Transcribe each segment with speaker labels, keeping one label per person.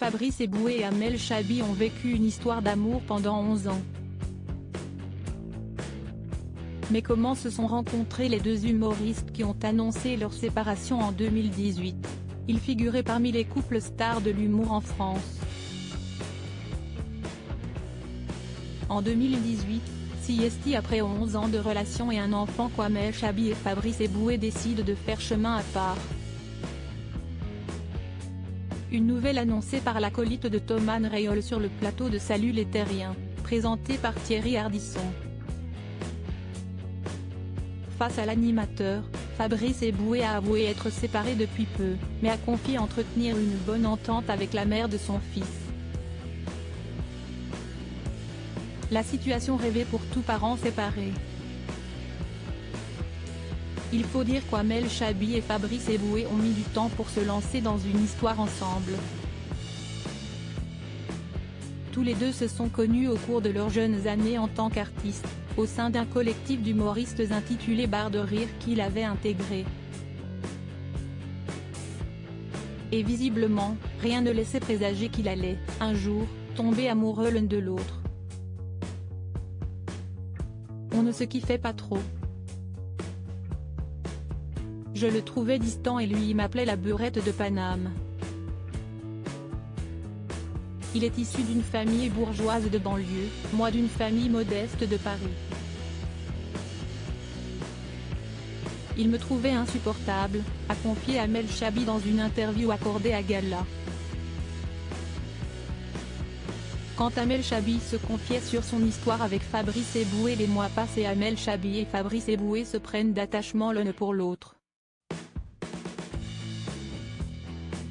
Speaker 1: Fabrice Eboué et Amel Chabi ont vécu une histoire d'amour pendant 11 ans. Mais comment se sont rencontrés les deux humoristes qui ont annoncé leur séparation en 2018 ? Ils figuraient parmi les couples stars de l'humour en France. En 2018, après 11 ans de relation et un enfant, Amel Chabi et Fabrice Eboué décident de faire chemin à part. Une nouvelle annoncée par l'acolyte de Thomas Reyol sur le plateau de Salut les Terriens, présenté par Thierry Ardisson. Face à l'animateur, Fabrice Eboué a avoué être séparé depuis peu, mais a confié entretenir une bonne entente avec la mère de son fils. La situation rêvée pour tout parent séparé. Il faut dire qu'Amel Chabi et Fabrice Eboué ont mis du temps pour se lancer dans une histoire ensemble. Tous les deux se sont connus au cours de leurs jeunes années en tant qu'artistes, au sein d'un collectif d'humoristes intitulé Barre de Rire qu'il avait intégré. Et visiblement, rien ne laissait présager qu'il allait, un jour, tomber amoureux l'un de l'autre. On ne se kiffait pas trop. Je le trouvais distant et lui il m'appelait la beurette de Paname. Il est issu d'une famille bourgeoise de banlieue, moi d'une famille modeste de Paris. Il me trouvait insupportable, a confié Amel Chabi dans une interview accordée à Gala. Quand Amel Chabi se confiait sur son histoire avec Fabrice Eboué, les mois passent et Amel Chabi et Fabrice Eboué se prennent d'attachement l'un pour l'autre.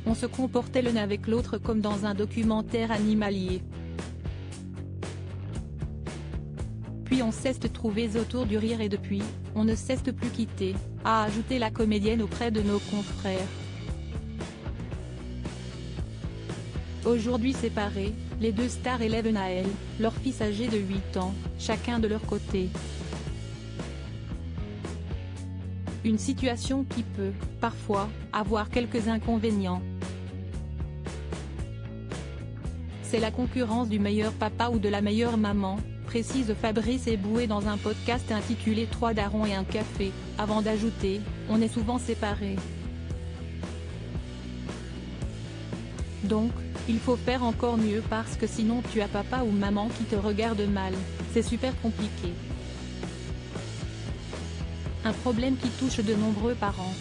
Speaker 1: On se comportait l'un avec l'autre comme dans un documentaire animalier. Puis on s'est trouvés autour du rire et depuis, on ne s'est plus quitté, a ajouté la comédienne auprès de nos confrères. Aujourd'hui séparés, les deux stars élèvent Naël, leur fils âgé de 8 ans, chacun de leur côté. Une situation qui peut, parfois, avoir quelques inconvénients. C'est la concurrence du meilleur papa ou de la meilleure maman, précise Fabrice Eboué dans un podcast intitulé 3 darons et un café, avant d'ajouter, on est souvent séparés. Donc, il faut faire encore mieux parce que sinon tu as papa ou maman qui te regarde mal, c'est super compliqué. Un problème qui touche de nombreux parents.